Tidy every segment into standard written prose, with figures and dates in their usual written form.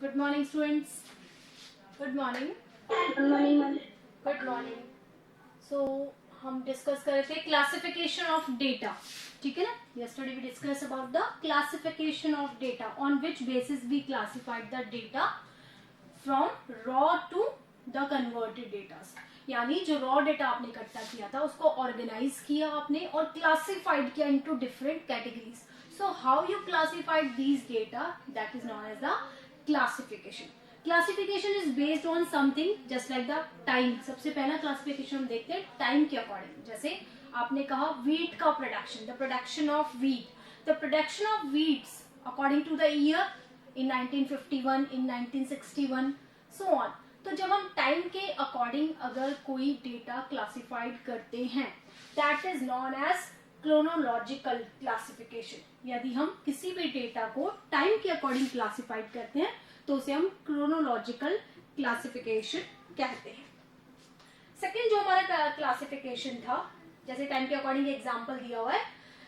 Good morning, students. Good morning. Good morning, ma'am. Good morning. So हम discuss कर रहे थे क्लासिफिकेशन ऑफ डेटा. ठीक है ना. Yesterday we discussed about the classification of data, on which basis we classified the data from raw to the converted data. यानी जो raw data आपने इकट्ठा किया था उसको ऑर्गेनाइज किया आपने और क्लासिफाइड किया into different categories. So how you classified these data, that is known as the classification. Classification is based on something just like the time. सबसे पहला क्लासिफिकेशन हम देखते हैं टाइम के अकॉर्डिंग. जैसे आपने कहा वीट का production, the production of wheat, the production of wheats according to the year in 1951, in 1961, so on. तो जब हम टाइम के अकॉर्डिंग अगर कोई डेटा क्लासिफाइड करते हैं, that is known as chronological classification. यदि हम किसी भी डेटा को टाइम के अकॉर्डिंग क्लासिफाइड करते हैं तो उसे हम क्रोनोलॉजिकल क्लासिफिकेशन कहते हैं. सेकेंड जो हमारा क्लासिफिकेशन था, जैसे टाइम के अकॉर्डिंग एग्जांपल दिया हुआ है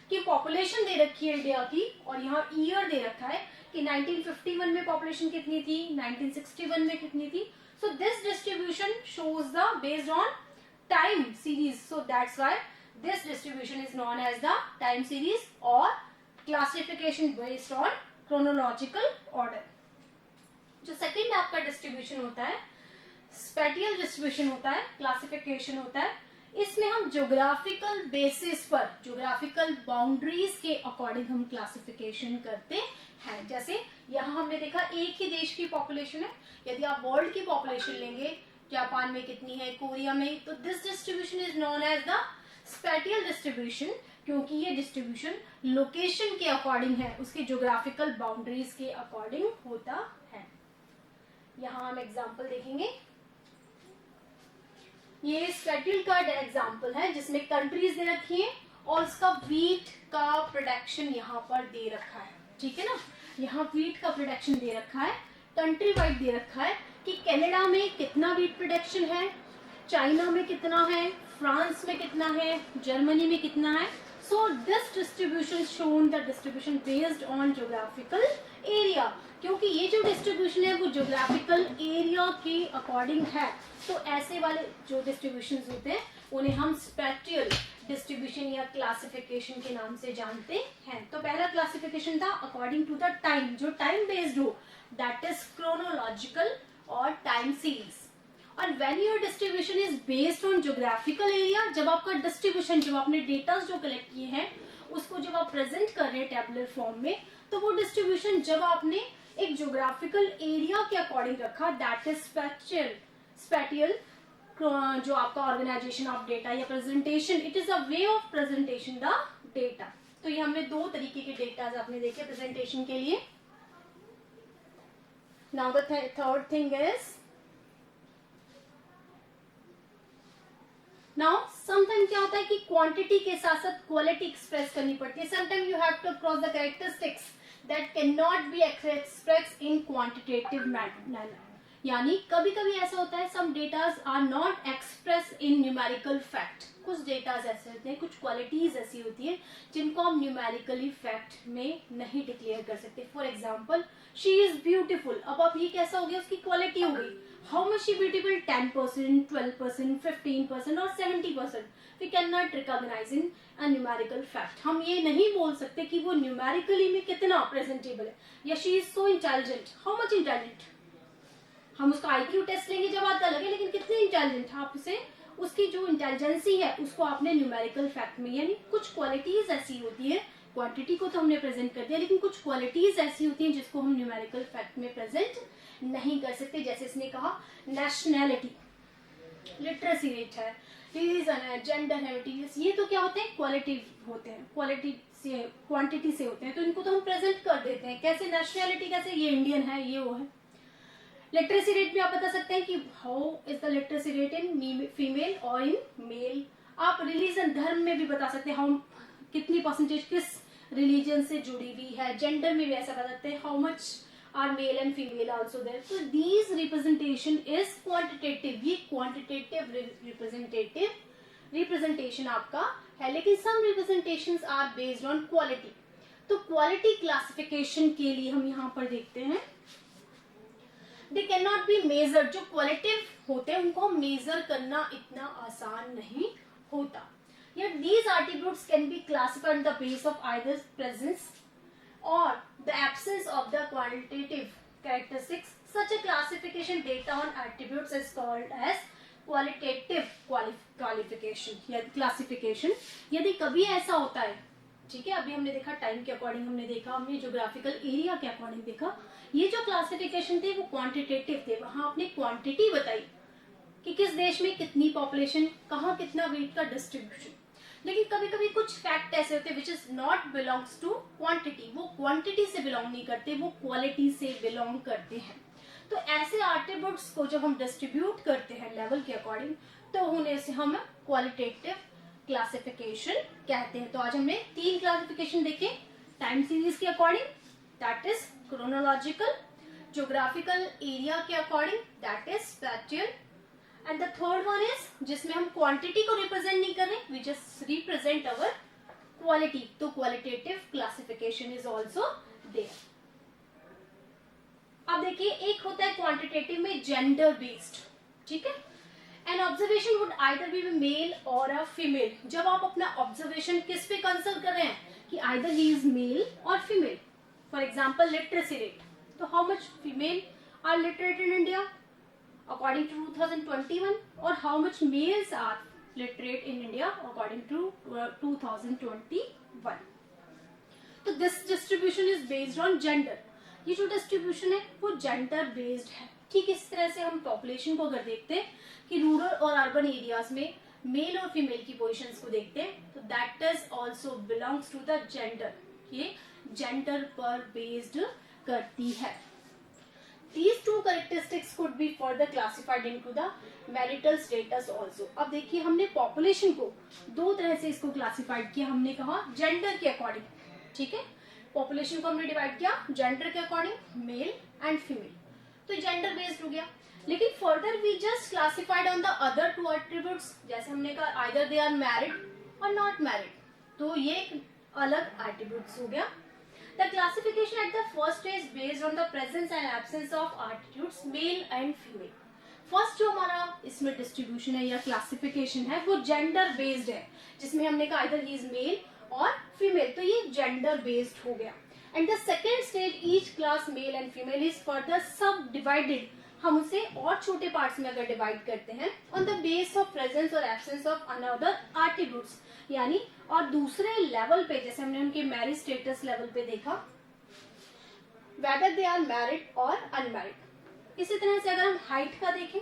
कि पॉपुलेशन दे रखी है इंडिया की और यहाँ ईयर दे रखा है कि 1951 में पॉपुलेशन कितनी थी, 1961 में कितनी थी. So this distribution shows the based on time series. So that's why this distribution is known as the time series or classification based on chronological order. जो सेकेंड आपका डिस्ट्रीब्यूशन होता है स्पेटियल डिस्ट्रीब्यूशन होता है, क्लासिफिकेशन होता है. इसमें हम ज्योग्राफिकल बेसिस पर, ज्योग्राफिकल बाउंड्रीज के अकॉर्डिंग हम क्लासिफिकेशन करते हैं. जैसे यहाँ हमने देखा एक ही देश की पॉपुलेशन है. यदि आप वर्ल्ड की पॉपुलेशन लेंगे, जापान में कितनी है, कोरिया में, तो this distribution is known as the spatial distribution, क्योंकि ये डिस्ट्रीब्यूशन लोकेशन के अकॉर्डिंग है, उसके ज्योग्राफिकल बाउंड्रीज के अकॉर्डिंग होता है. यहां हम एग्जांपल देखेंगे. ये स्पेटियल का एग्जांपल है जिसमें कंट्रीज दे रखी है और उसका वीट का प्रोडक्शन यहाँ पर दे रखा है. ठीक है ना. यहाँ वीट का प्रोडक्शन दे रखा है, कंट्री वाइड दे रखा है कि कनाडा में कितना वीट प्रोडक्शन है, चाइना में कितना है, फ्रांस में कितना है, जर्मनी में कितना है. So this distribution shown the distribution based on geographical area. क्योंकि ये जो डिस्ट्रीब्यूशन है वो ज्योग्राफिकल एरिया के अकॉर्डिंग है, तो ऐसे वाले जो डिस्ट्रीब्यूशन होते हैं उन्हें हम स्पेटियल डिस्ट्रीब्यूशन या क्लासिफिकेशन के नाम से जानते हैं. तो पहला क्लासिफिकेशन था अकॉर्डिंग टू द टाइम, जो टाइम बेस्ड हो, दैट इज क्रोनोलॉजिकल और टाइम सीरीज. और when your distribution is based on geographical area, जब आपका डिस्ट्रीब्यूशन, जब आपने डेटा जो कलेक्ट किए हैं उसको जब आप प्रेजेंट कर रहे हैं टेबुलर फॉर्म में, तो वो डिस्ट्रीब्यूशन जब आपने एक ज्योग्राफिकल एरिया के अकॉर्डिंग रखा, दैट इज स्पेटियल. जो आपका ऑर्गेनाइजेशन ऑफ डेटा या presentation, it is a way of presentation the data. तो ये हमने दो तरीके के डेटा आपने देखे प्रेजेंटेशन के लिए. Now the third thing is, now sometime क्या होता है कि क्वांटिटी के साथ साथ क्वालिटी एक्सप्रेस करनी पड़ती है. Sometime you have to cross the characteristics that can not be express in quantitative manner. यानी कभी कभी ऐसा होता है some datas are not express in numerical fact. कुछ डेटाज ऐसे होते हैं, कुछ क्वालिटीज ऐसी होती है जिनको हम न्यूमेरिकली फैक्ट में नहीं डिक्लेयर कर सकते. For example, she is beautiful. अब आप ये कैसा हो गया, उसकी क्वालिटी हो गई. How much she beautiful? 10%, 12%, 15% और 70%. We cannot recognize in a numerical fact. हम ये नहीं बोल सकते कि वो न्यूमेरिकली में कितना प्रेजेंटेबल है. या she is so intelligent. How much intelligent? हम उसका IQ टेस्ट लेंगे जब आता लगे, लेकिन कितने इंटेलिजेंट आप उसे, उसकी जो इंटेलिजेंसी है उसको आपने न्यूमेरिकल फैक्ट में, यानी कुछ क्वालिटीज ऐसी होती है, क्वांटिटी को तो हमने प्रेजेंट कर दिया लेकिन कुछ क्वालिटीज ऐसी होती हैं जिसको हम न्यूमेरिकल फैक्ट में प्रेजेंट नहीं कर सकते. जैसे इसने कहा नेशनैलिटी, लिटरेसी रेट है, रिलीजन है, जेंडर है, ये तो क्या होते हैं, क्वालिटिव होते हैं, क्वालिटी से, क्वांटिटी से होते हैं, तो इनको तो हम प्रेजेंट कर देते हैं. कैसे नेशनैलिटी, कैसे ये इंडियन है, ये वो है. लिटरेसी रेट में आप बता सकते हैं कि how is the literacy rate in female और इन मेल. आप रिलीजन, धर्म में भी बता सकते हैं हाउ कितनी परसेंटेज किस रिलीजन से जुड़ी हुई है. जेंडर में भी ऐसा बता सकते हैं how much are male and female also there. So these representation is quantitative. ये क्वांटिटेटिव रिप्रेजेंटेशन आपका है, लेकिन some representations are based on quality. तो क्वालिटी क्लासिफिकेशन के लिए हम यहाँ पर देखते हैं they can not be measure. जो क्वालिटेटिव होते हैं उनको मेजर करना इतना आसान नहीं होता। Yet these attributes can be classified on the basis of either presence or the absence of the quantitative characteristics. Such a classification data on attributes is called as qualitative qualification या classification। यदि कभी ऐसा होता है, ठीक है, अभी हमने देखा टाइम के अकॉर्डिंग हमने देखा, हमने ज्योग्राफिकल एरिया के अकॉर्डिंग देखा, ये जो क्लासिफिकेशन थे वो क्वांटिटेटिव थे। वहां आपने क्वांटिटी बताई कि किस देश में कितनी पॉपुलेशन, कहाँ कितना वेट का डिस्ट्रीब्यूशन। लेकिन कभी कभी कुछ फैक्ट ऐसे होते हैं which is not belongs to quantity, वो क्वांटिटी से बिलोंग नहीं करते, वो क्वालिटी से बिलोंग करते हैं। तो ऐसे एट्रिब्यूट्स को जब हम डिस्ट्रीब्यूट करते हैं लेवल के अकॉर्डिंग, तो उन्हें से हम क्वालिटेटिव क्लासिफिकेशन कहते हैं। तो आज हमने 3 क्लासिफिकेशन देखे टाइम सीरीज के according, that is chronological, geographical area के according, that is spatial, and the third one is जिसमें हम क्वांटिटी को रिप्रेजेंट नहीं कर रहे, we just represent our quality. तो qualitative classification is also there. अब देखिए, एक होता है क्वांटिटेटिव में जेंडर बेस्ड, ठीक है। An observation would either be male और अ फीमेल। जब आप अपना ऑब्जर्वेशन किस पे कंसल्ट कर रहे हैं कि आइदर ही इज मेल और female. For example literacy rate, तो how much female are literate in India according to 2021, or how much males are literate in India according to 2021. तो this distribution is based on gender। ये जो distribution है वो gender based है। ठीक इस तरह से हम population को अगर देखते हैं कि रूरल और अर्बन एरियाज में मेल और फीमेल की पोजिशंस को देखते हैं, तो that is also belongs to the gender. ये जेंडर पर बेस्ड करती है। These two characteristics could be further classified into the marital status also। अब देखिए, हमने पॉपुलेशन को 2 तरह से इसको क्लासिफाइड किया। हमने कहा जेंडर के अकॉर्डिंग, ठीक है, पॉपुलेशन को हमने डिवाइड किया जेंडर के अकॉर्डिंग, मेल एंड फीमेल, तो जेंडर बेस्ड हो गया। लेकिन further we just classified on the other 2 attributes, जैसे हमने कहा आइदर दे आर मैरिड और नॉट मैरिड, तो ये एक अलग एट्रीब्यूट्स हो गया। The classification at the first stage based on the presence and absence of attributes male and female। First जो हमारा इसमें डिस्ट्रीब्यूशन है या क्लासिफिकेशन है वो जेंडर बेस्ड है, जिसमें हमने कहा आइदर ही इज मेल और फीमेल, तो ये जेंडर बेस्ड हो गया। And the second stage each class mail and female is further सब डिवाइडेड। हम उसे और छोटे पार्ट्स में अगर डिवाइड करते हैं on the base of presence और एब्सेंस ऑफ अनदर एट्रीब्यूट्स, यानी और दूसरे लेवल पे, जैसे हमने उनके मैरिज स्टेटस लेवल पे देखा, वेदर दे आर मैरिड और अनमैरिड। इसी तरह से अगर हम हाइट का देखें,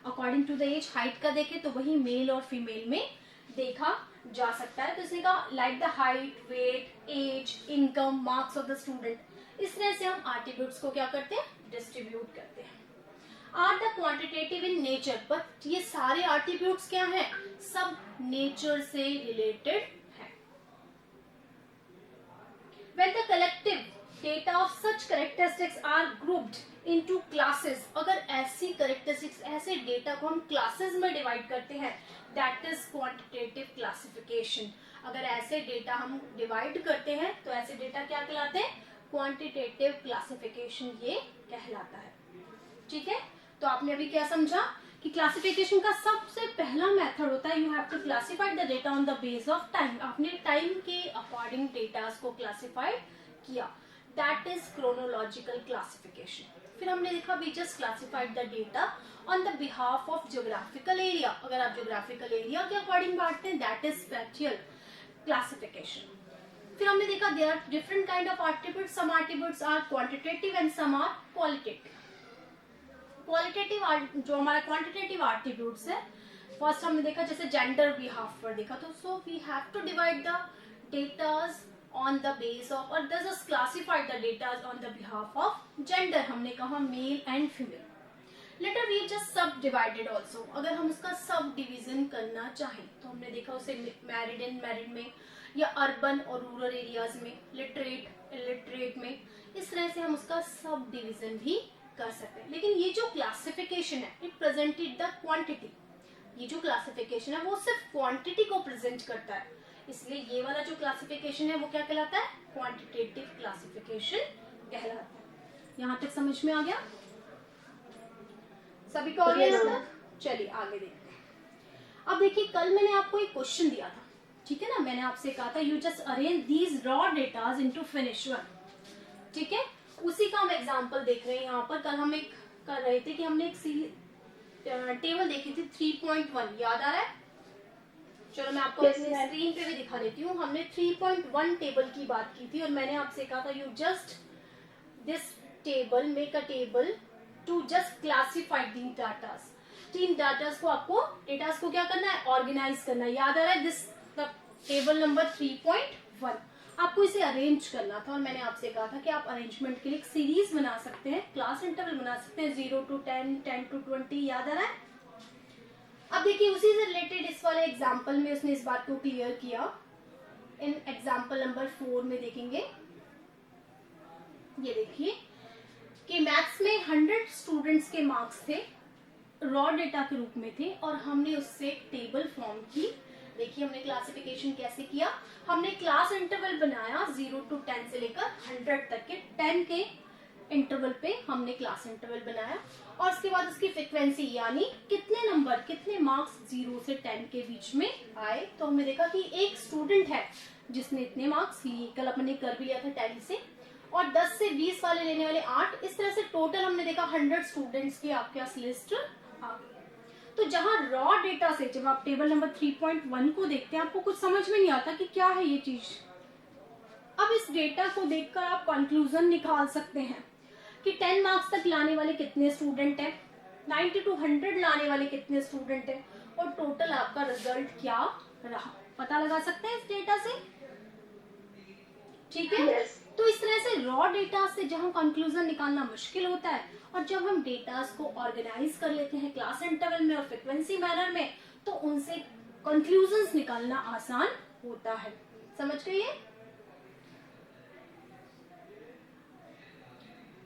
according to the age height का देखें, तो वही मेल और फीमेल में देखा जा सकता है। तो इसने कहा like the height, weight, age, income, marks of the student. इस तरह से हम एट्रीब्यूट्स को क्या करते हैं, डिस्ट्रीब्यूट करते हैं। Are the quantitative in nature, but ये सारे एट्रीब्यूट्स क्या हैं, सब नेचर से रिलेटेड है। When the collective data of such characteristics are grouped into classes, अगर ऐसी characteristics, ऐसे डेटा को हम क्लासेस में डिवाइड करते हैं, that is quantitative classification। अगर ऐसे डेटा हम डिवाइड करते हैं तो ऐसे डेटा क्या कहलाते हैं, क्वांटिटेटिव क्लासिफिकेशन ये कहलाता है। ठीक है, तो आपने अभी क्या समझा कि क्लासिफिकेशन का सबसे पहला मेथड होता है you have to classify the data on the base of time. आपने टाइम के अकॉर्डिंग डेटा को क्लासिफाई किया, दैट इज क्रोनोलॉजिकल क्लासिफिकेशन। फिर हमने देखा we just classified the data on the behalf of geographical area. अगर आप ज्योग्राफिकल एरिया के अकॉर्डिंग बांटते हैं, दैट इज स्पेटियल क्लासिफिकेशन। फिर हमने देखा there are different kind of attributes, some attributes are quantitative and some are qualitative. Qualitative जो हमारा क्वांटिटेटिव एट्रीब्यूट्स है, फर्स्ट हमने देखा जैसे जेंडर बिहाफ पर देखा, तो so we have to divide the datas on the base of, और just classified the datas on the behalf of gender. हमने कहा male and female. Later we just subdivided also, अगर हम उसका sub division करना चाहें तो हमने देखा उसे मैरिड इन मैरिड में, या अर्बन और रूरल एरियाज में, लिटरेट इलिटरेट में, इस तरह से हम उसका सब डिवीजन भी कर सकते हैं। लेकिन ये जो क्लासिफिकेशन है इट प्रेजेंटेड द क्वांटिटी, ये जो क्लासिफिकेशन है वो सिर्फ क्वांटिटी को प्रेजेंट करता है, इसलिए ये वाला जो क्लासिफिकेशन है वो क्या कहलाता है, क्वांटिटेटिव क्लासिफिकेशन कहलाता है। यहाँ तक समझ में आ गया। सभी को आ गया यहाँ तक? चलिए आगे देखते हैं। अब देखिए कल मैंने आपको एक क्वेश्चन दिया था, ठीक है ना, मैंने आपसे कहा था you just arrange these raw datas into finish one, ठीक है, उसी का हम एग्जांपल देख रहे हैं यहाँ पर। कल हम एक कर रहे थे कि हमने एक टेबल देखी थी 3.1, याद आ रहा है? चलो मैं आपको अपनी स्क्रीन पे भी दिखा देती हूँ। हमने 3.1 टेबल की बात की थी और मैंने आपसे कहा था you just this table, make a table to just classify the datas. तीन डाटास को आपको डेटास को क्या करना है, ऑर्गेनाइज करना है, याद आ रहा है? दिस टेबल नंबर 3.1 आपको इसे अरेंज करना था और मैंने आपसे कहा था कि आप अरेंजमेंट के लिए एक सीरीज बना सकते हैं, क्लास इंटरवल बना सकते हैं 0 to 10, 10 to 20, याद आ रहा है? अब देखिए उसी से रिलेटेड इस वाले एग्जाम्पल में उसने इस बात को क्लियर किया। इन एग्जाम्पल नंबर 4 में देखेंगे, ये देखिए कि मैथ्स में 100 स्टूडेंट्स के मार्क्स थे, रॉ डेटा के रूप में थे और हमने उससे एक टेबल फॉर्म की। देखिए हमने क्लासिफिकेशन कैसे किया, हमने क्लास इंटरवल बनाया 0 to 10 से लेकर 100 तक के 10 के इंटरवल पे हमने क्लास इंटरवल बनाया और उसके बाद उसकी फ्रीक्वेंसी यानी कितने नंबर, कितने मार्क्स 0 से 10 के बीच में आए। तो हमने देखा कि एक स्टूडेंट है जिसने इतने मार्क्स लिए, कल अपने कर भी लिया था टैली से, और 10 से 20 वाले लेने वाले 8, इस तरह से टोटल हमने देखा 100 स्टूडेंट्स की आपके पास लिस्ट आ गई। तो जहां रॉ डेटा से जब आप टेबल नंबर 3.1 को देखते हैं आपको कुछ समझ में नहीं आता कि क्या है ये चीज। अब इस डेटा को देखकर आप कंक्लूजन निकाल सकते हैं कि 10 मार्क्स तक लाने वाले कितने स्टूडेंट हैं, 90 to 100 लाने वाले कितने स्टूडेंट हैं और टोटल आपका रिजल्ट क्या रहा, पता लगा सकते हैं इस डेटा से, ठीक है? yes. तो इस तरह से रॉ डेटा से जहां कंक्लूजन निकालना मुश्किल होता है और जब हम डेटास को ऑर्गेनाइज कर लेते हैं क्लास इंटरवल में और फ्रीक्वेंसी मैनर में तो उनसे कंक्लूजन्स निकालना आसान होता है। समझ गए?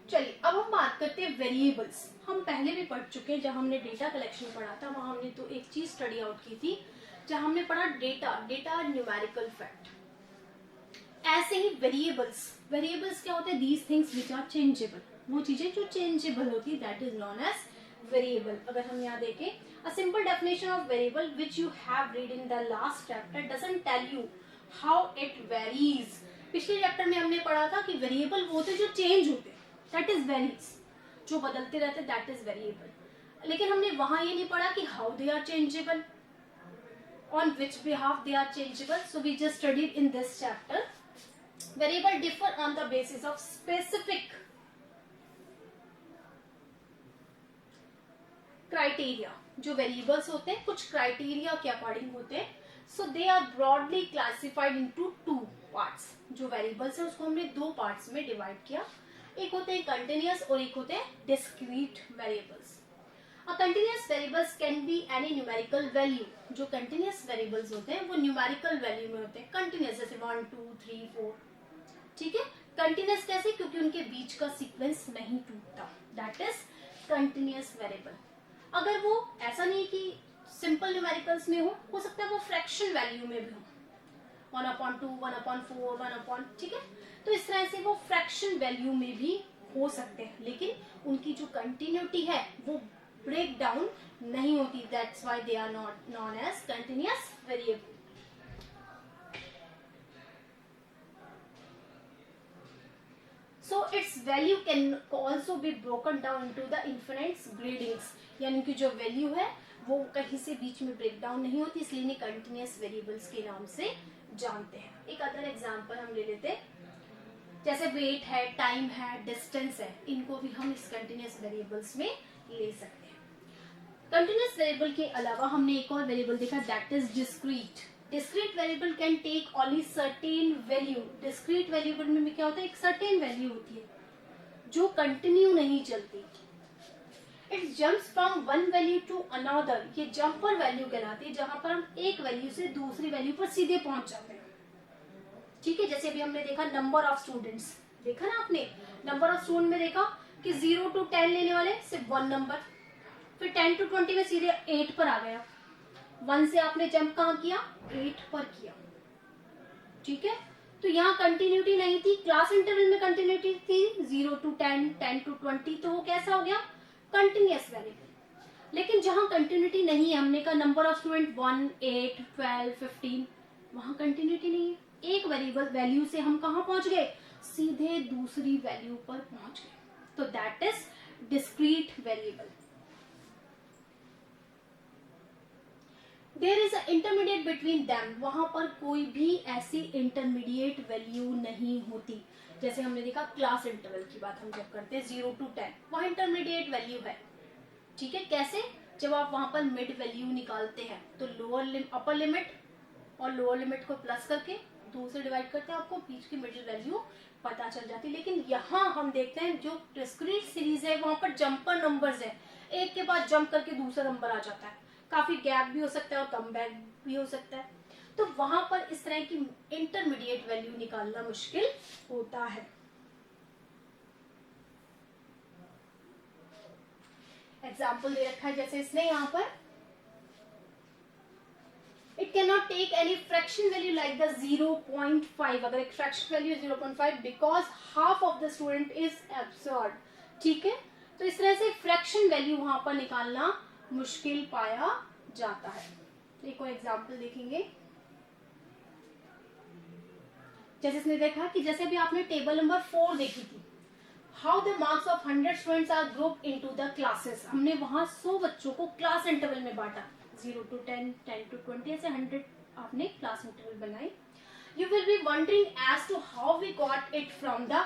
चलिए अब हम बात करते हैं वेरिएबल्स। हम पहले भी पढ़ चुके हैं, जब हमने डेटा कलेक्शन पढ़ा था वहां हमने तो एक चीज स्टडी आउट की थी, जहां हमने पढ़ा डेटा न्यूमेरिकल फैक्ट। ऐसे ही वेरिएबल्स क्या होते हैं? These things which are changeable, वो चीजें जो चेंजेबल होती है that is known as variable. अगर हम यहाँ देखें, a simple definition of variable which you have read in the last chapter doesn't tell you how it varies. पिछले चैप्टर में हमने पढ़ा था कि वेरिएबल वो होते जो चेंज होते, दैट इज वेरीज, जो बदलते रहते दैट इज वेरिएबल। लेकिन हमने वहां ये नहीं पढ़ा कि how they are changeable, on which behalf they are changeable. So we just studied in this chapter. Variable differ on the basis of specific criteria. जो variables होते हैं कुछ criteria के according होते हैं, so they are broadly classified into two parts. जो variables है उसको हमने दो parts में divide किया, एक होते हैं continuous और एक होते हैं discrete variables. A continuous variables can be any numerical value. जो continuous variables होते हैं वो numerical value में होते हैं, continuous जैसे 1, 2, 3, 4, ठीक है? continuous कैसे? क्योंकि उनके बीच का सीक्वेंस नहीं टूटता, that is continuous variable. अगर वो ऐसा नहीं कि simple numericals में हो सकता है वो fraction value में भी हो, 1/2, 1/4, 1/, ठीक है? तो इस तरह से वो fraction value में भी हो सकते हैं, लेकिन उनकी जो continuity है वो ब्रेक डाउन नहीं होती, that's why they are not known as continuous variable. So its value can also be broken down into the infinites gradings, यानी कि जो वैल्यू है वो कहीं से बीच में ब्रेक डाउन नहीं होती, इसलिए इन्हें कंटिन्यूअस वेरिएबल्स के नाम से जानते हैं। एक अदर एग्जांपल हम ले लेते हैं, जैसे वेट है, टाइम है, डिस्टेंस है, इनको भी हम इस कंटिन्यूअस वेरिएबल्स में ले सकते हैं। कंटिन्यूअस वेरिएबल के अलावा हमने एक और वेरिएबल देखा, that is discrete. Discrete variable can take only certain value. Discrete variable में क्या होता है? एक सर्टेन वैल्यू होती है जो कंटिन्यू नहीं चलती। It jumps from one value to another, ये जंपर वैल्यू कहलाती है, जहां पर हम एक वैल्यू से दूसरी वैल्यू पर सीधे पहुंच जाते हैं, ठीक है? जैसे अभी हमने देखा नंबर ऑफ स्टूडेंट्स, देखा ना आपने, नंबर ऑफ स्टूडेंट में देखा कि 0 to 10 लेने वाले सिर्फ 1 नंबर, फिर 10 to 20 में सीधे 8 पर आ गया, 1 से आपने जंप कहां किया? 8 पर किया, ठीक है? तो यहाँ कंटिन्यूटी नहीं थी, क्लास इंटरवल में कंटिन्यूटी थी 0 to 10, 10 to 20, तो वो कैसा हो गया? Continuous variable. लेकिन जहां कंटिन्यूटी नहीं है, हमने कहा नंबर ऑफ स्टूडेंट 1, 8, 12, 15, वहां कंटिन्यूटी नहीं है। एक वेरिएबल वैल्यू से हम कहां पहुंच गए, सीधे दूसरी वैल्यू पर पहुंच गए, तो that is discrete variable. There is a intermediate between them, वहां पर कोई भी ऐसी इंटरमीडिएट वैल्यू नहीं होती। जैसे हमने देखा क्लास इंटरवल की बात हम जब करते हैं 0 to 10, वहां इंटरमीडिएट वैल्यू है। ठीक है, कैसे, जब आप वहां पर मिड वैल्यू निकालते हैं तो अपर लिमिट और लोअर लिमिट को प्लस करके 2 से डिवाइड करते हैं, आपको बीच की मिडिल वैल्यू पता चल जाती है। लेकिन यहाँ हम देखते हैं जो डिस्क्रीट सीरीज है वहां पर जंपर नंबर्स है, एक के बाद जंप करके दूसरा नंबर आ जाता है, काफी गैप भी हो सकता है और कम बैक भी हो सकता है, तो वहां पर इस तरह की इंटरमीडिएट वैल्यू निकालना मुश्किल होता है। एग्जाम्पल दे रखा है जैसे इसने यहाँ पर, it can not take any fraction value like the 0.5, अगर एक fraction value 0.5 because half of the student is absorb. ठीक है, तो इस तरह से फ्रैक्शन वैल्यू वहां पर निकालना मुश्किल पाया जाता है। एक और एग्जाम्पल देखेंगे, जैसे इसने देखा कि जैसे भी आपने टेबल नंबर 4 देखी थी, how the marks of 100 students are group into the classes, हमने वहां 100 बच्चों को क्लास इंटरवल में बांटा, 0 to 10, 10 to 20, ऐसे 100 आपने क्लास इंटरवल बनाई। You will be wondering as to how we got it from the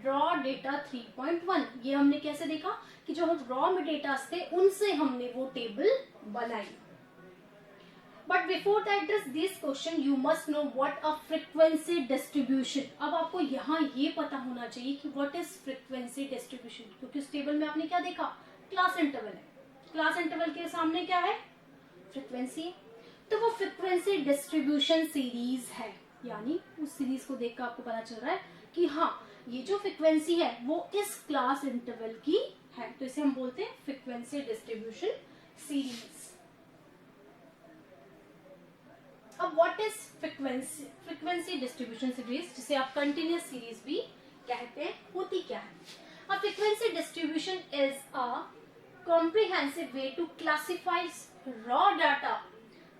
raw data 3.1, ये हमने कैसे देखा कि जो हम रॉ में डेटा थे उनसे हमने वो टेबल बनाई। But before that this question you must know what a frequency distribution. अब आपको यहाँ ये पता होना चाहिए कि व्हाट इज फ्रीक्वेंसी डिस्ट्रीब्यूशन, क्योंकि उस टेबल में आपने क्या देखा, क्लास इंटरवल है, क्लास इंटरवल के सामने क्या है, फ्रीक्वेंसी, तो वो फ्रीक्वेंसी डिस्ट्रीब्यूशन सीरीज है, यानी उस सीरीज को देखकर आपको पता चल रहा है कि हाँ ये जो फ्रीक्वेंसी है वो इस क्लास इंटरवल की है, तो इसे हम बोलते हैं फ्रीक्वेंसी डिस्ट्रीब्यूशन सीरीज। अब what is frequency distribution series, जिसे आप कंटिन्यूअस सीरीज भी कहते हैं, होती क्या है। A frequency distribution is a comprehensive way to classify raw data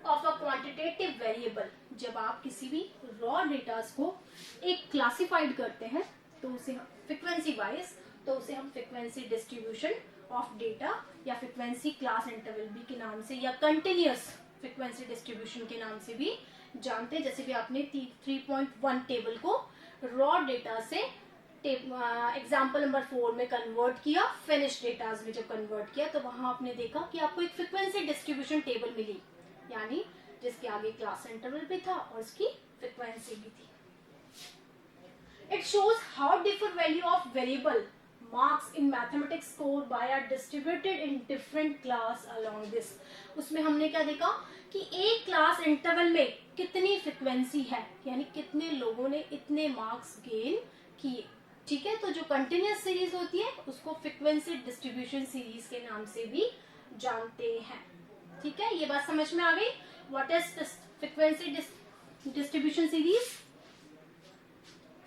of a quantitative variable. जब आप किसी भी रॉ डेटा को एक क्लासिफाइड करते हैं तो उसे हम फ्रीक्वेंसी वाइज, तो उसे हम फ्रीक्वेंसी डिस्ट्रीब्यूशन ऑफ डेटा या फ्रीक्वेंसी क्लास इंटरवल भी के नाम से या कंटिन्यूअस फ्रीक्वेंसी डिस्ट्रीब्यूशन के नाम से भी जानते हैं। जैसे भी आपने 3.1 टेबल को रॉ डेटा से एग्जाम्पल नंबर 4 में कन्वर्ट किया, फिनिश डेटाज में जब कन्वर्ट किया तो वहां आपने देखा कि आपको एक फ्रीक्वेंसी डिस्ट्रीब्यूशन टेबल मिली, यानी जिसके आगे क्लास इंटरवल भी था और उसकी फ्रीक्वेंसी भी थी। It shows how different value of variable marks in mathematics score by are distributed in different class along this. उसमें हमने क्या देखा कि एक क्लास इंटरवल में कितनी फ्रीक्वेंसी है, यानी कितने लोगों ने इतने मार्क्स गेन किए। ठीक है, तो जो कंटिन्यूअस सीरीज होती है उसको फ्रीक्वेंसी डिस्ट्रीब्यूशन सीरीज के नाम से भी जानते हैं। ठीक है, ये बात समझ में आ गई, what is frequency distribution series,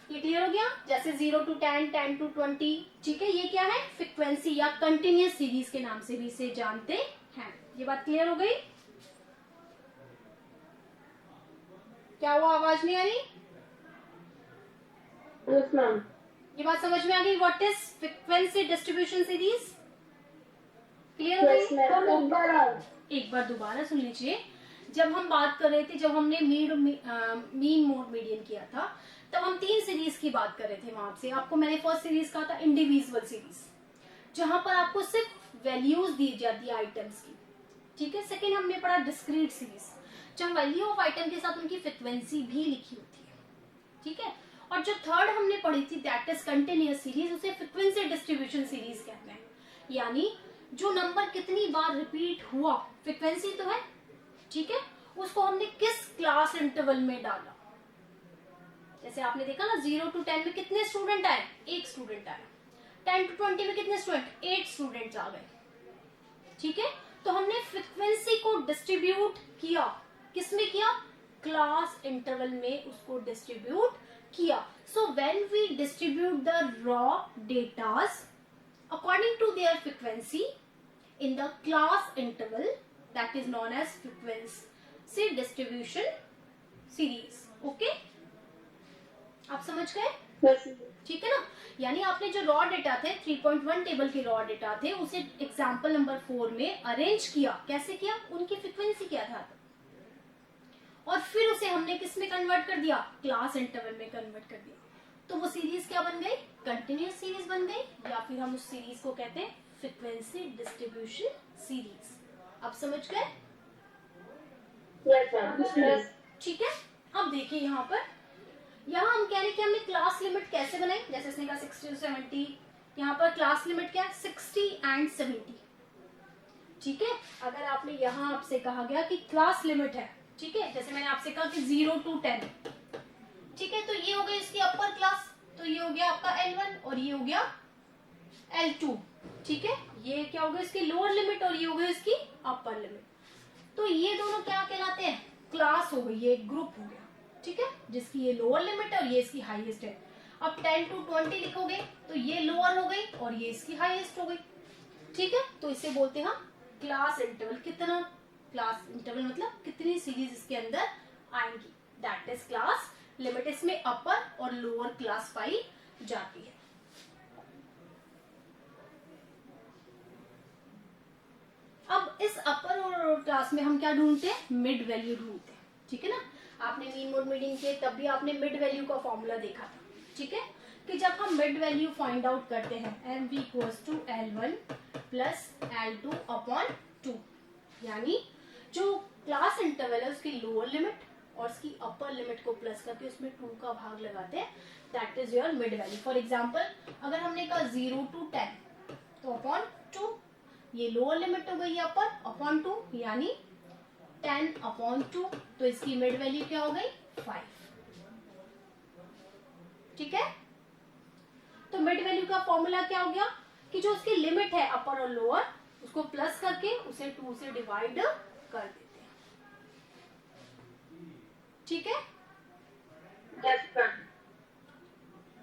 ये क्लियर हो गया। जैसे 0 to 10, 10 to 20, ठीक है, ये क्या है, फ्रीक्वेंसी या कंटिन्यूअस सीरीज के नाम से भी इसे जानते हैं। ये बात क्लियर हो गई, क्या हुआ, आवाज नहीं आ रही? Yes ma'am. ये बात समझ में आ गई, what is frequency distribution series, clear हो गई? एक बार दोबारा सुन लीजिए। जब हम बात कर रहे थे, जब हमने मीन मोड मीडियन किया था, तब हम 3 सीरीज की बात कर रहे थे। वहां से आपको मैंने फर्स्ट सीरीज कहा था इंडिविजुअल सीरीज, जहां पर आपको सिर्फ वैल्यूज दी जाती है आइटम्स की। ठीक है, सेकेंड हमने पढ़ा डिस्क्रीट सीरीज, जहां वैल्यू ऑफ आइटम के साथ उनकी फ्रीक्वेंसी भी लिखी होती है। ठीक है, और जो थर्ड हमने पढ़ी थी दैट इज कंटिन्यूअस सीरीज, उसे फ्रीक्वेंसी डिस्ट्रीब्यूशन सीरीज कहते हैं, यानी जो नंबर कितनी बार रिपीट हुआ, फ्रीक्वेंसी तो है, ठीक है, उसको हमने किस क्लास इंटरवल में डाला। जैसे आपने देखा ना 0 to 10 में कितने स्टूडेंट आए, एक स्टूडेंट आया, 10 to 20 में कितने स्टूडेंट, 8 स्टूडेंट्स आ गए। ठीक है, तो हमने फ्रीक्वेंसी को डिस्ट्रीब्यूट किया, किसमें किया, क्लास इंटरवल में उसको डिस्ट्रीब्यूट किया। So when we distribute the raw datas according to their frequency, in the class interval that is known as frequency distribution series. Okay, आप समझ गए? ठीक है ना? यानी आपने जो रॉ डेटा थे 3.1 टेबल के रॉ डेटा थे उसे एग्जाम्पल नंबर 4 में अरेंज किया. कैसे किया? उनकी फ्रीक्वेंसी क्या था और फिर उसे हमने किस में कन्वर्ट कर दिया? क्लास इंटरवल में कन्वर्ट कर दिया. तो वो सीरीज क्या बन गई? कंटिन्यूअस सीरीज बन गई, या फिर हम उस सीरीज को कहते हैं फ्रीक्वेंसी डिस्ट्रीब्यूशन सीरीज. आप समझ गए? ठीक है. अब देखिए यहाँ पर, यहाँ हम कह रहे हैं कि हमने क्लास लिमिट कैसे बनाई. जैसे इसने कहा 60 to 70, यहाँ पर क्लास लिमिट क्या है? 60 and 70. ठीक है. अगर आपने यहाँ आपसे कहा गया कि क्लास लिमिट है, ठीक है, जैसे मैंने आपसे कहा कि 0 to 10, ठीक है, तो ये हो गई इसकी अपर क्लास, तो ये हो गया आपका L1 और ये हो गया L2. ठीक है, ये क्या हो गया? इसकी लोअर लिमिट और ये हो गई इसकी अपर लिमिट. तो ये दोनों क्या कहलाते हैं? क्लास हो गई, ये एक ग्रुप हो गया. ठीक है, जिसकी ये लोअर लिमिट है और ये इसकी हाईएस्ट है. अब 10 to 20 लिखोगे तो ये लोअर हो गई और ये इसकी हाईएस्ट हो गई. ठीक है, तो इसे बोलते हैं क्लास इंटरवल. कितना? क्लास इंटरवल मतलब कितनी सीरीज इसके अंदर आएंगी, दैट इज क्लास लिमिट. इसमें अपर और लोअर क्लास पाई जाती है. अब इस अपर और लोअर क्लास में हम क्या ढूंढते हैं? मिड वैल्यू ढूंढते हैं. ठीक है ना? आपने मीन मोड मीडियन के तब भी आपने मिड वैल्यू का फॉर्मूला देखा था. ठीक है, कि जब हम मिड वैल्यू फाइंड आउट करते हैं mv equals to L1 plus L2 upon 2, यानी जो क्लास इंटरवल है उसकी लोअर लिमिट और उसकी अपर लिमिट को प्लस करके उसमें 2 का भाग लगाते हैं, that is your mid value. For example अगर हमने कहा 0 to 10 तो अपॉन 2, ये लोअर लिमिट हो गई अपर, अपॉन 2 यानी 10 अपॉन 2, तो इसकी मिड वैल्यू क्या हो गई? 5. ठीक है, तो मिड वैल्यू का फॉर्मूला क्या हो गया कि जो उसकी लिमिट है अपर और लोअर उसको प्लस करके उसे 2 से डिवाइड कर देते हैं. ठीक है,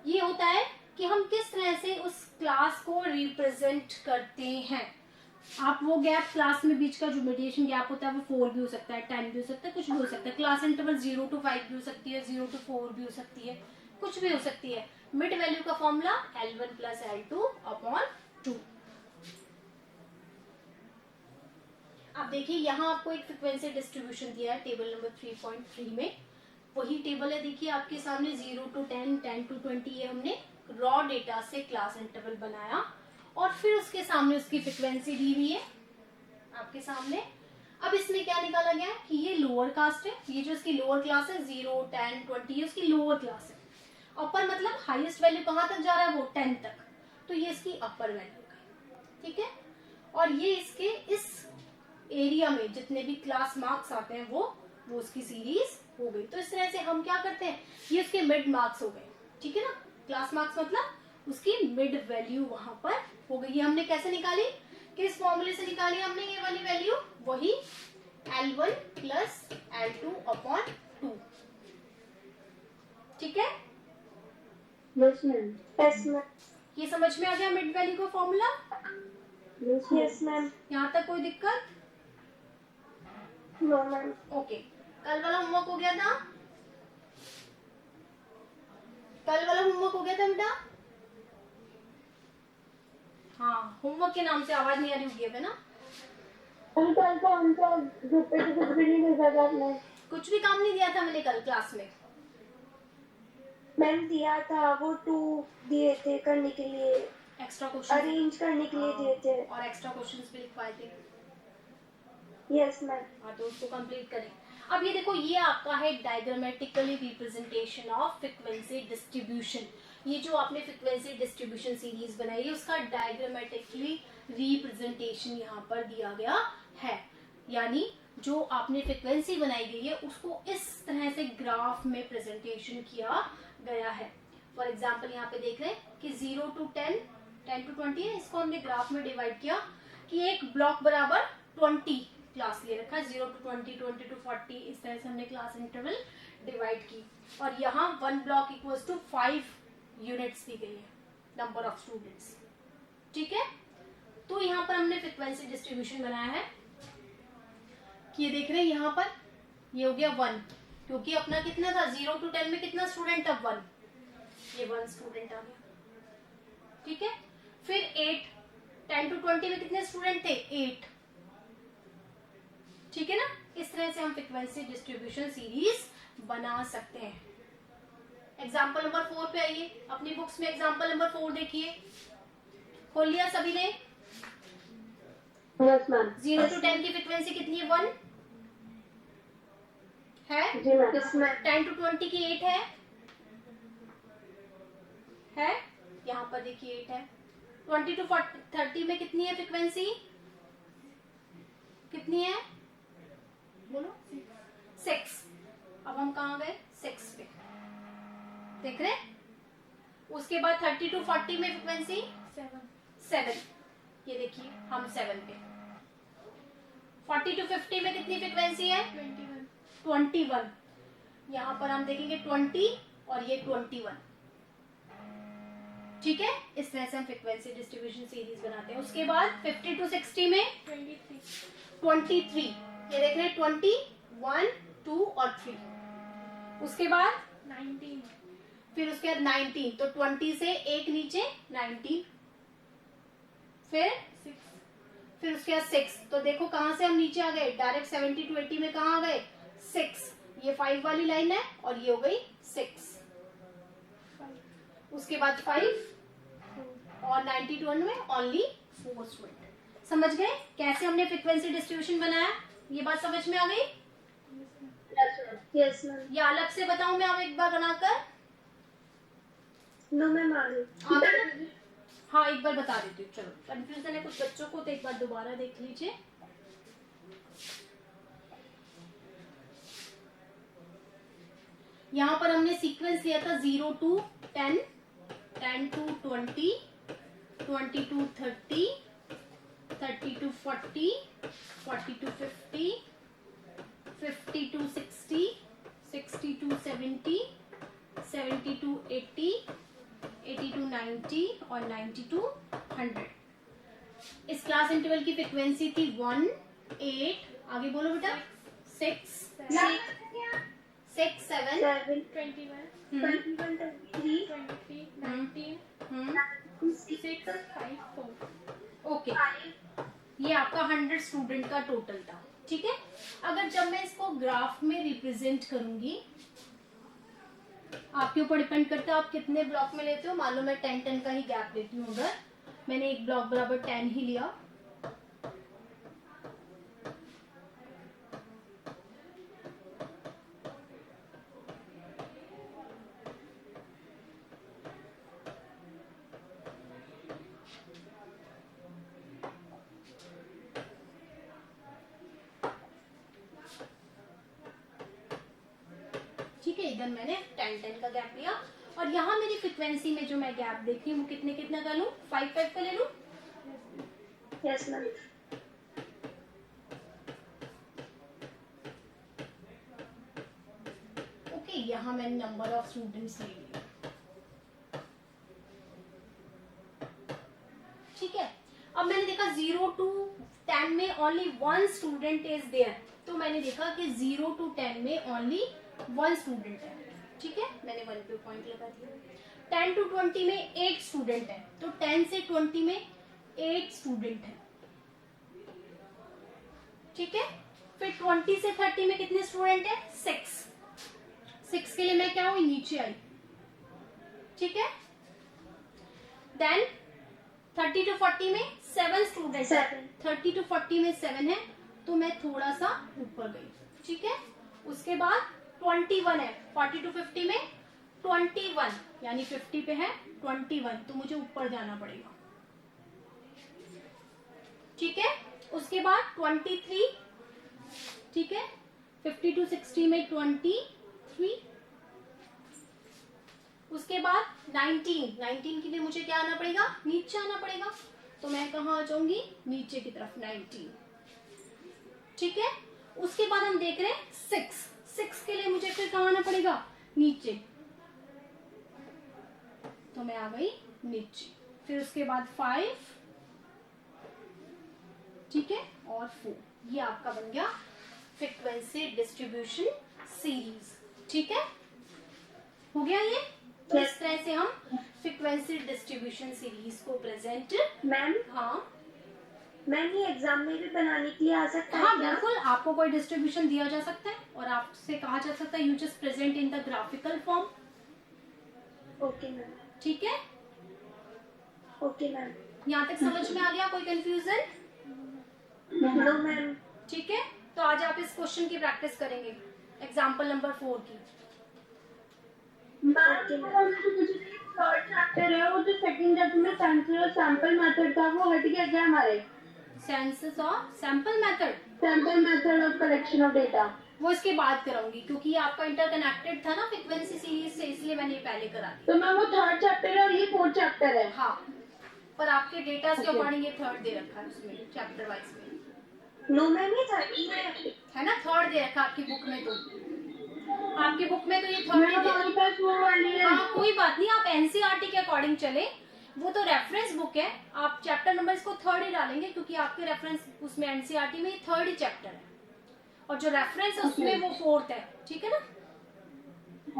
ये होता है कि हम किस तरह से उस क्लास को रिप्रेजेंट करते हैं. आप वो गैप क्लास में बीच का जो मीडिएशन गैप होता है वो 4 भी हो सकता है, 10 भी हो सकता है, कुछ भी हो सकता है. क्लास इंटरवल 0 to 5 भी हो सकती है, 0 to 4 भी हो सकती है, कुछ भी हो सकती है. मिड वैल्यू का formula L1 plus L2 upon 2. अब देखिए यहाँ आपको एक फ्रीक्वेंसी डिस्ट्रीब्यूशन दिया है टेबल नंबर 3.3 में. वही टेबल है, देखिए आपके सामने 0 to 10, 10 to 20, ये हमने रॉ डेटा से क्लास इंटरवल बनाया और फिर उसके सामने उसकी फ्रीक्वेंसी दी हुई है आपके सामने. अब इसमें क्या निकाला गया कि ये लोअर कास्ट है, ये जो इसकी लोअर क्लास है 0, 10, 20 ये उसकी लोअर क्लास है. अपर मतलब हाईएस्ट वैल्यू कहाँ तक जा रहा है? वो 10 तक, तो ये इसकी अपर वैल्यू है. ठीक है, और ये इसके इस एरिया में जितने भी क्लास मार्क्स आते हैं वो उसकी सीरीज हो गई. तो इस तरह से हम क्या करते हैं, ये उसके मिड मार्क्स हो गए. ठीक है ना? क्लास मार्क्स मतलब उसकी मिड वैल्यू वहां पर हो गई. ये हमने कैसे निकाली? किस फॉर्मूले से निकाली हमने ये वाली वैल्यू? वही L1 प्लस L2 अपॉन 2. ठीक है, ये समझ में आ गया मिड वैल्यू का फॉर्मूला? Yes ma'am. यहाँ तक कोई दिक्कत? No ma'am. ओके, कल वाला होमवर्क हो गया था? कल वाला होमवर्क हो गया था बेटा? हाँ, होमवर्क के नाम से आवाज नहीं आ रही होगी ना? कल का उनका ग्रुप पे तो कुछ भी नहीं भेजा था आपने. कुछ भी काम नहीं दिया था मैंने कल क्लास में. मैम दिया था, वो 2 दिए थे करने के लिए, एक्स्ट्रा क्वेश्चन अरेंज करने के लिए दिए थे. और एक्स्ट्रा क्वेश्चंस भी लिखवाए थे. Yes ma'am. हाँ, तो उसको कंप्लीट करें. अब ये देखो, ये आपका है diagrammatically representation of frequency distribution. ये जो आपने फ्रीक्वेंसी डिस्ट्रीब्यूशन सीरीज बनाई है उसका डायग्रामेटिकली रिप्रेजेंटेशन यहाँ पर दिया गया है. यानी जो आपने फ्रीक्वेंसी बनाई गई है उसको इस तरह से ग्राफ में प्रेजेंटेशन किया गया है. फॉर एग्जाम्पल यहाँ पे देख रहे हैं कि 0 to 10, 10 to 20 है, इसको हमने ग्राफ में डिवाइड किया कि एक ब्लॉक बराबर 20 क्लास ले रखा है. 0 to 20, 20 to 40, इस तरह से हमने क्लास इंटरवल डिवाइड की. और यहाँ 1 ब्लॉक इक्वल्स टू 5 यूनिट्स दी गई है, नंबर ऑफ स्टूडेंट्स. ठीक है, तो यहाँ पर हमने फ्रीक्वेंसी डिस्ट्रीब्यूशन बनाया है कि ये देख रहे हैं यहाँ पर ये हो गया 1, क्योंकि अपना कितना था 0 to 10 में कितना स्टूडेंट था 1, ये 1 स्टूडेंट आ गया। ठीक है, फिर 8, 10 to 20 में कितने स्टूडेंट थे 8। ठीक है ना, इस तरह से हम फ्रीक्वेंसी डिस्ट्रीब्यूशन सीरीज बना सकते हैं। एग्जाम्पल नंबर 4 पे आइए, अपनी बुक्स में एग्जाम्पल नंबर 4 देखिए, खोल लिया सभी ने? Yes ma'am. 0 to 10 की फ्रीक्वेंसी कितनी है 1 है, जी मैम। Yes ma'am. 10 to 20 की 8 है, यहाँ पर देखिए 8 है। 20 to 30 में कितनी है फ्रीक्वेंसी, कितनी है बोलो? 6। अब हम कहाँ गए 6 पे, देख रहे? उसके बाद 30 to 40 में फ्रीक्वेंसी 7, ये देखिए हम 7 पे। 40 to 50 में कितनी फ्रीक्वेंसी है 21, यहाँ पर हम देखेंगे 20 और ये 21। ठीक है, इस तरह से हम फ्रीक्वेंसी डिस्ट्रीब्यूशन सीरीज बनाते हैं। उसके बाद 50 to 60 में 23, ये देख रहे हैं 20, 1, 2 और 3। उसके बाद 19, फिर उसके बाद 19, तो 20 से एक नीचे 19, फिर उसके बाद 6, तो देखो कहां से हम नीचे आ गए, डायरेक्ट 70 to 80 में कहां आ गए 6, ये 5 वाली लाइन है और ये हो गई 6। उसके बाद 5 और 90 to 1 में ओनली 4 स्टूडेंट। समझ गए कैसे हमने फ्रीक्वेंसी डिस्ट्रीब्यूशन बनाया? ये बात समझ में आ गई? Yes ma'am. या अलग से बताऊं मैं अब एक बार बनाकर? नो मैम, आ गई। हाँ, एक बार बता देती हूँ। चलो, कंफ्यूजन है कुछ बच्चों को, तो एक बार दोबारा देख लीजिए। यहाँ पर हमने सीक्वेंस लिया था 0 to 10, 10 to 20, 20 to 30, 30 to 40, 40 to 50, 50 to 60, 60 to 70, 70 to 80, 80 to 90 और 90 to 100। इस क्लास इंटरवल की फ्रीक्वेंसी थी 1, 8, आगे बोलो बेटा, 6, 7, 21, 21, 23, 19, 6, 5, 4। ओके, ये आपका 100 स्टूडेंट का टोटल था। ठीक है, अगर जब मैं इसको ग्राफ में रिप्रेजेंट करूंगी, आपके ऊपर डिपेंड करता है आप कितने ब्लॉक में लेते हो। मान लो मैं 10 का ही गैप लेती हूँ, अगर मैंने एक ब्लॉक बराबर 10 ही लिया, ठीक है, इधर मैंने 10 का गैप लिया और यहाँ मेरी फ्रीक्वेंसी में जो मैं गैप देखती हूँ वो कितना का लूँ, 5 का ले लूँ? Yes ma'am. ओके, यहाँ मैंने नंबर ऑफ स्टूडेंट्स ले लिया। ठीक है, अब मैंने देखा 0 to 10 में ओनली 1 स्टूडेंट इज देयर, तो मैंने देखा कि 0 to 10 में ओनली 1 स्टूडेंट है। ठीक है, मैंने 1 पे पॉइंट लगा दिया। 10 to 20 में 8 स्टूडेंट है, तो 10 से 20 में 8 स्टूडेंट है। ठीक है, फिर 20 से 30 में कितने स्टूडेंट है 6 के लिए मैं क्या हुई, नीचे आई। ठीक है, देन 30 to 40 में 7 स्टूडेंट है, 30 to 40 में 7 है, तो मैं थोड़ा सा ऊपर गई। ठीक है, उसके बाद 21 है, 40 to 50 में 21, यानी 50 पे है 21, तो मुझे ऊपर जाना पड़ेगा। ठीक है, उसके बाद 23, ठीक है, 50 to 60 में 23, उसके बाद 19 के लिए मुझे क्या आना पड़ेगा, नीचे आना पड़ेगा, तो मैं कहाँ आ जाऊंगी, नीचे की तरफ 19। ठीक है, उसके बाद हम देख रहे हैं 6 के लिए मुझे फिर कहाँ आना पड़ेगा, नीचे, तो मैं आ गई नीचे। फिर उसके बाद 5, ठीक है, और 4, ये आपका बन गया फ्रीक्वेंसी डिस्ट्रीब्यूशन सीरीज। ठीक है, हो गया ये। तो इस तरह से हम फ्रीक्वेंसी डिस्ट्रीब्यूशन सीरीज को प्रेजेंट। मैम हाँ मैम, ये एग्जाम में भी बनाने के लिए आ सकता है हाँ क्या? बिल्कुल, आपको कोई डिस्ट्रीब्यूशन दिया जा सकता है और आपसे कहा जा सकता है you just present in the graphical form. Okay ma'am. ठीक है, ओके मैम। यहाँ तक समझ में आ गया? कोई कंफ्यूजन? No ma'am. ठीक है, तो आज आप इस क्वेश्चन की प्रैक्टिस करेंगे, एग्जाम्पल नंबर 4 की। थर्ड चैप्टर है, वो जो सेकंड चैप्टर में सेंसर और सैंपल मेथड था, वो हट गया क्या हमारे? सेंसस और sample method, sample method of collection of data. वो इसके बाद कराऊंगी क्योंकि ये आपका इंटरकनेक्टेड था ना फ्रीक्वेंसी सीरीज से, इसलिए मैंने ये पहले करा दी। तो मैम वो थर्ड चैप्टर है और ये फोर्थ चैप्टर है। हाँ, पर आपके डेटा के अकॉर्डिंग ये थर्ड दे रखा है उसमें चैप्टर वाइज में। नो मैम, ये थर्ड है ना, थर्ड दे रखा है आपकी बुक में। तो आपकी बुक में तो ये थर्ड ही हमारे पास वो वाली है। हाँ कोई बात नहीं, आप एनसीईआरटी के अकॉर्डिंग चले, वो तो रेफरेंस बुक है, आप चैप्टर नंबर इसको थर्ड ही डालेंगे क्योंकि आपके रेफरेंस उसमें एनसीईआरटी में थर्ड ही चैप्टर है और जो रेफरेंस है उसमें वो फोर्थ है। ठीक है ना?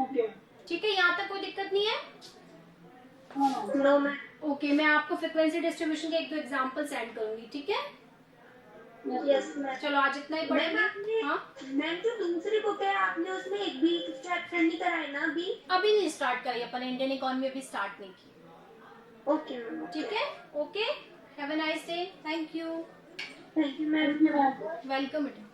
ओके। ठीक है, यहाँ तक कोई दिक्कत नहीं है? No ma'am. ओके, मैं आपको फ्रीक्वेंसी डिस्ट्रीब्यूशन के 1-2 एग्जांपल सेंड करूंगी। ठीक है, यस मैम। चलो आज इतना ही पढ़ेंगे। हाँ मैम, जो दूसरी बुक है आपने उसमें एक भी चैप्टर नहीं कराया ना अभी? अभी नहीं स्टार्ट करी अपन, इंडियन इकोनॉमी अभी स्टार्ट नहीं की। Okay ma'am. ठीक है, okay, have a nice day, thank you, thank you ma'am. Welcome बेटा।